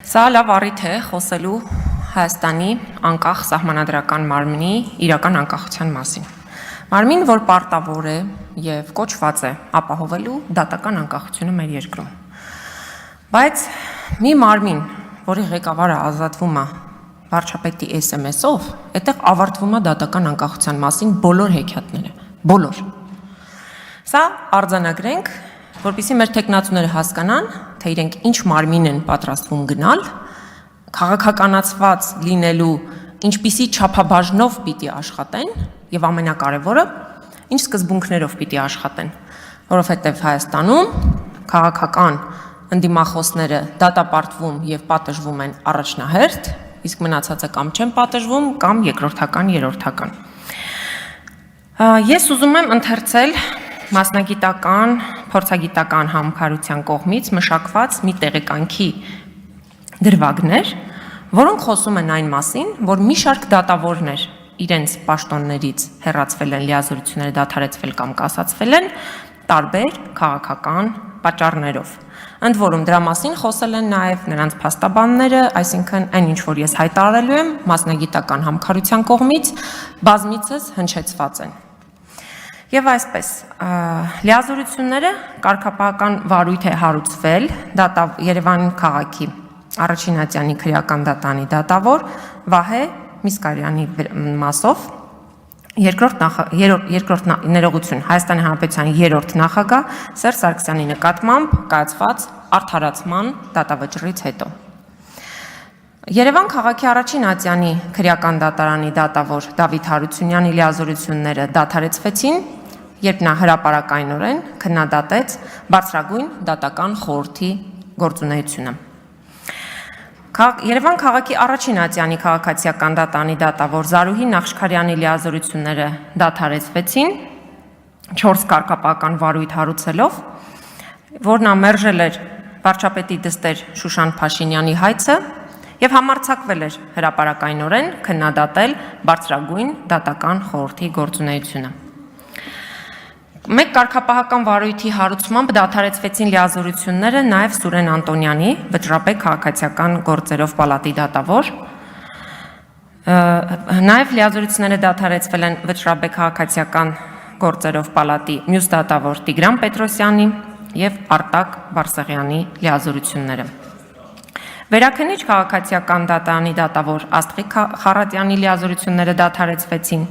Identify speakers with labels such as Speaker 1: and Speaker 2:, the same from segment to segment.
Speaker 1: Սա լավ առիթ է խոսելու Հայաստանի անկախ սահմանադրական մարմնի իրական անկախության մասին։ Մարմին, որ պարտավոր է եւ կոչված է ապահովելու դատական անկախությունը մեր երկրում։ Բայց մի մարմին, որի ղեկավարը ազատվում է վարչապետի SMS-ով, այդտեղ ավարտվում է դատական անկախության մասին բոլոր հեքիաթները, բոլոր։ Սա արձանագրենք, որպեսզի մեր տեխնացուները հասկանան, թե իրենք ինչ մարմին են պատրաստվում գնալ, քաղաքականացված լինելու ինչպիսի չափաբաժնով պիտի աշխատեն եւ ամենակարևորը, ինչ սկզբունքներով պիտի աշխատեն, որովհետեւ Հայաստանում քաղաքական ընդդիմախոսները դատապարտվում եւ պատժվում են առաջնահերթ, իսկ մնացածը կամ չեն պատժվում, կամ երկրորդական, երրորդական։ Ես ուզում եմ ընթերցել մասնագիտական, փորձագիտական համակարգության կողմից մշակված մի տեղեկանքի դրվագներ, որոնք խոսում են այն մասին, որ մի շարք դատավորներ իրենց պաշտոններից հեռացվել են, լիազորությունները դադարեցվել կամ կասացվել են տարբեր քաղաքական պատճառներով։ Ընդ որում դրա մասին խոսել են նաև նրանց փաստաբանները, այսինքն այն ինչ որ ես հայտարարելու եմ մասնագիտական համակարգության կողմից բազմիցս հնչեցված են։ Եվ այսպես, լիազորությունները կարգապահական վարույթ է հարուցվել Երևան քաղաքի առաջին ատյանի քրեական դատանի դատավոր Վահե Միսկարյանի մասով, երկրորդ ներողություն Հայաստանի Հանրապետության երրորդ նախագահ Սերժ Սարգսյանի նկատմամբ կայացված արդարացման դատավճռից հետո։ Երևան քաղաքի առաջին ատյանի քրեական դատարանի դատավոր Դավիթ Հարությունյանի լիազորությունները դադարեցվեցին, երբ նա հրապարակայնորեն քննադատեց բարձրագույն դատական խորհրդի գործունեությունը։ Երևան քաղաքի առաջին ատյանի քաղաքացիական դատանի դատավոր Զարուհի Նախշքարյանի լիազորությունները դադարեցվեցին 4 կարգապահական վարույթ հարուցելով, որն ամերժել էր վարչապետի դստեր Շուշան Փաշինյանի հայցը եւ համարձակվել էր հրապարակայնորեն քննադատել բարձրագույն դատական խորհրդի գործունեությունը։ Մեկ կարգապահական վարույթի հարուցմամբ դադարեցվեցին լիազորությունները նաև Սուրեն Անտոնյանի, Վճռաբեկ քաղաքացիական գործերով պալատի դատավոր, նաև լիազորությունները դադարեցվել են Վճռաբեկ քաղաքացիական գործերով պալատի մյուս դատավոր Տիգրան Պետրոսյանի եւ Արտակ Բարսեղյանի լիազորությունները։ Վերաքննիչ քաղաքացիական դատարանի դատավոր Աստղիկ Խառատյանի լիազորությունները դադարեցվեցին։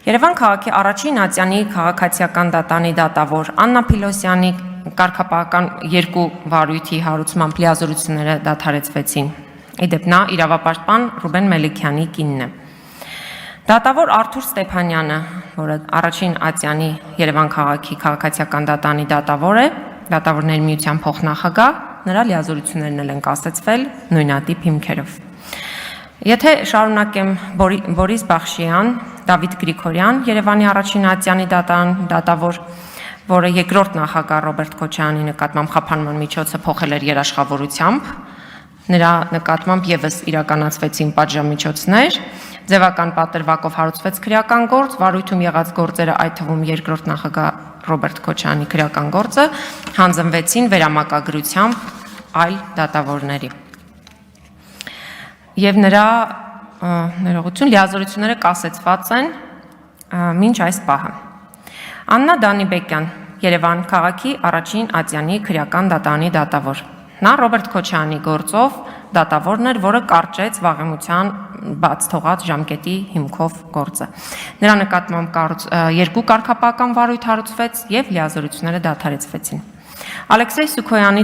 Speaker 1: Երևան քաղաքի առաջին ատյանի քաղաքացիական դատանի դատավոր Աննա Փիլոսյանի կարգապահական 2 վարույթի հարուցմամբ լիազորությունները դադարեցվեցին։ Իդեպ նա իրավապաշտպան Ռուբեն Մելիքյանի կինն է։ Դատավոր Արթուր Ստեփանյանը, որը առաջին ատյանի Երևան քաղաքի քաղաքացիական դատանի դատավոր է, դատավորների միության փոխնախագահ, նրա լիազորություններն են կասեցվել նույնատիպ հիմքերով։ Եթե շարունակեմ Բորիս Բախշյան, Դավիթ Գրիգորյան, Երևանի առաջին ատյանի դատավոր, որը երկրորդ նախագահ Ռոբերտ Քոչարյանի նկատմամբ խափանման միջոցը փոխել էր երաշխավորությամբ, նրա նկատմամբ եւս իրականացվեցին պատժամիջոցներ, ձևական պատրվակով հարուցվեց քրեական գործ, վարույթում եղած գործերը, այդ թվում երկրորդ նախագահ Ռոբերտ Քոչարյանի քրեական գործը, հանձնվեցին վերամակագրությամբ այլ դատավորների։ Եվ նրա ներողություն լիազորությունները կասեցված են մինչ այս պահը։ Աննա Դանիբեկյան, Երևան քաղաքի առաջին ատյանի քրեական դատարանի դատավոր։ Նա Ռոբերտ Քոչարյանի գործով դատավորն էր, որը կարճեց վաղեմության բաց թողած ժամկետի հիմքով գործը։ Նրա նկատմամբ 2 կարգապահական վարույթ հարուցվեց եւ լիազորությունները դադարեցվեցին։ Ալեքսեյ Սուքոյանի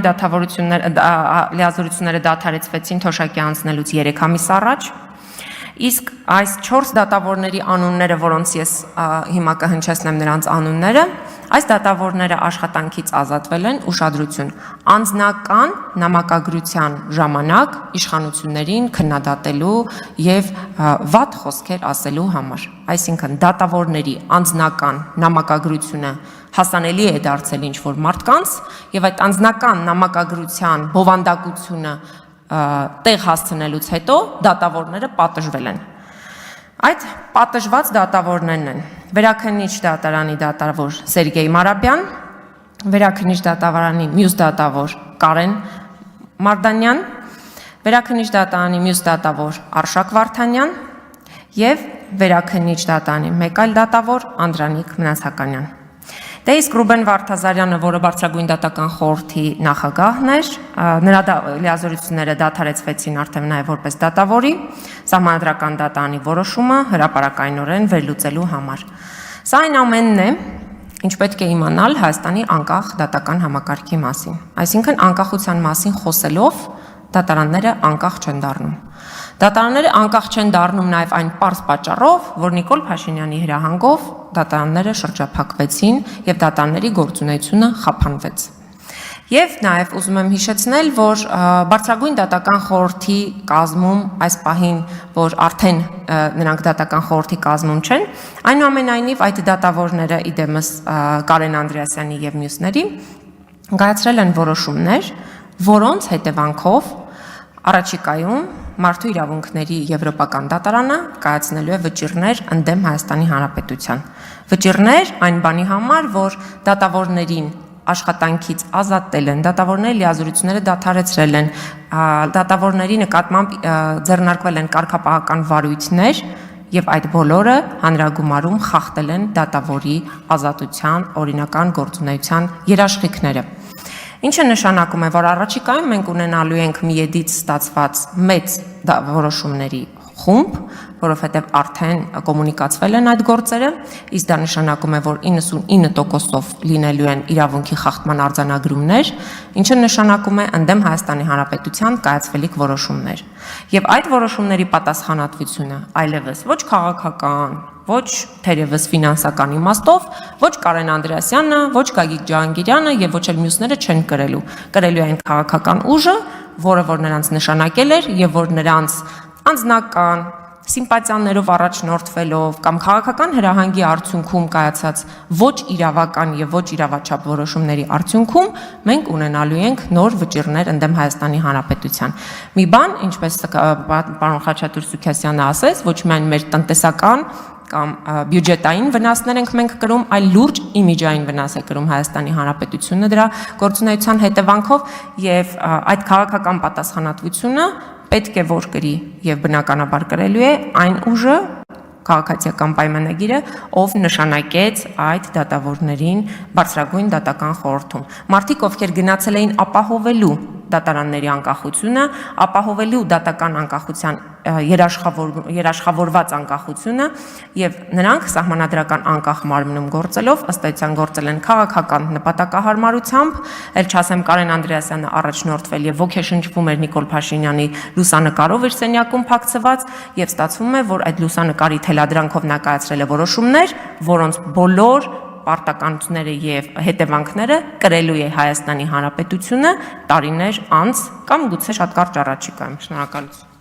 Speaker 1: լիազորությունները դադարեցվեցին թոշակի անցնելուց 3 ամիս առաջ, իսկ այս 4 դատավորների անունները, որոնց ես հիմա կհնչեցնեմ նրանց անունները, այս դատավորները աշխատանքից ազատվել են ուշադրություն անձնական նամակագրության ժամանակ իշխանություններին քննադատելու եւ վատ խոսքեր ասելու համար։ Այսինքն դատավորների անձնական նամակագրությունը հասանելի է դարձել ինչ-որ մարդկանց եւ այդ անձնական նամակագրության բովանդակությունը տեղ հասցնելուց հետո դատավորները պատժվել են։ Այդ պատժված դատավորներն են Վերաքննիչ դատարանի դատավոր Սերգեյ Մարաբյան, Վերաքննիչ դատավարանի մյուս դատավոր Կարեն Մարդանյան, Վերաքննիչ դատարանի մյուս դատավոր Արշակ Վարդանյան եւ վերաքննիչ դատարանի մեկ այլ դատավոր Անդրանիկ Մնացականյան։ Դե իսկ Ռուբեն Վարդազարյանը, որը Բարձրագույն դատական խորհրդի նախագահն էր, նրա լիազորությունները դադարեցվեցին արդեն նաև որպես դատավորի, Սահմանադրական դատարանի որոշումը հրապարակայնորեն վերլուծելու համար։ Սա այն ամենն է, ինչ պետք է իմանալ Հայաստանի անկախ դատական համակարգի մասին։ Այսինքն անկախության մասին խոսելով դատարանները անկախ չեն դառնում։ Դատարանները անկախ չեն դառնում նաև այն պարզ պատճառով, որ Նիկոլ Փաշինյանի հրահանգով դատարանները շրջափակվեցին եւ դատարանների գործունեությունը խափանվեց։ Եվ նաև ուզում եմ հիշեցնել, որ Բարձրագույն դատական խորհրդի կազմում այս պահին, որ արդեն նրանք դատական խորհրդի կազմում չեն, այնուամենայնիվ այդ դատավորները իդեմս Կարեն Անդրեասյանի եւ մյուսների կայացրել են որոշումներ, որոնց հետևանքով առաջիկայում Մարդու իրավունքների Եվրոպական դատարանը կայացնելու է վճիռներ ընդդեմ Հայաստանի Հանրապետության։ Վճիռներ այն բանի համար, որ դատավորներին աշխատանքից ազատել են, դատավորների լիազորությունները դադարեցրել են, դատավորների նկատմամբ ձեռնարկվել են կարգապահական վարույթներ եւ այդ բոլորը հանրագումարում խախտել են դատավորի ազատության օրինական գործունեության երաշխիքները։ Ինչը նշանակում է, որ առաջիկայում մենք ունենալու ենք միեդից ստացված մեծ որոշումների խումբ, որովհետև արդեն կոմունիկացվել են այդ գործերը, իսկ դա նշանակում է, որ 99%-ով լինելու են իրավունքի խախտման արձանագրումներ, ինչը նշանակում է ընդդեմ Հայաստանի Հանրապետության կայացվելիք որոշումներ։ Եվ այդ որոշումների պատասխանատվությունը այլևս ոչ քաղաքական, ոչ թերևս ֆինանսական իմաստով, ոչ Կարեն Անդրեասյանը, ոչ Գագիկ Ջահանգիրյանը եւ ոչ էլ մյուսները չեն կրելու։ Կրելու են քաղաքական ուժը, որը որ նրանց նշանակել էր եւ որ նրանց անձնական սիմպաթիաներով առաջնորդվելով կամ քաղաքական հրահանգի արդյունքում կայացած ոչ իրավական եւ ոչ իրավաչափ որոշումների արդյունքում մենք ունենալու ենք նոր վճիռներ ընդդեմ Հայաստանի Հանրապետության։ Մի բան, ինչպես պարոն Խաչատուր Սուքասյանը ասեց, ոչ միայն մեր տնտեսական կամ բյուջետային վնասներ ենք մենք կրում, այլ լուրջ իմիջային վնաս է կրում Հայաստանի Հանրապետությունը դրա գործունեության հետևանքով եւ այդ քաղաքական պատասխանատվությունը պետք է որ կրի եւ բնականաբար կրելու է այն ուժը քաղաքացիական պայմանագիրը, ով նշանակեց այդ դատավորներին Բարձրագույն դատական խորհրդում։ Մարդիկ, ովքեր գնացել էին ապահովելու դատարանների անկախությունը, ապահովելու դատական անկախության երաշխավորված անկախությունը եւ նրանք սահմանադրական անկախ մարմնում գործելով ըստ այդության գործել են քաղաքական նպատակահարմարությամբ, ել չասեմ Կարեն Անդրեասյանը առաջնորդվել եւ ոգեշնչվում էր Նիկոլ Փաշինյանի լուսանկարով իր սենյակում փակցված եւ ստացվում է, որ այդ լուսանկարի թելադրանքով նա կայացրել է որոշումներ, որոնց բոլոր պարտականությունները եւ հետևանքները կրելու է Հայաստանի Հանրապետությունը տարիներ անց կամ գուցե շատ կարճ առաջիկայում։ Շնորհակալություն։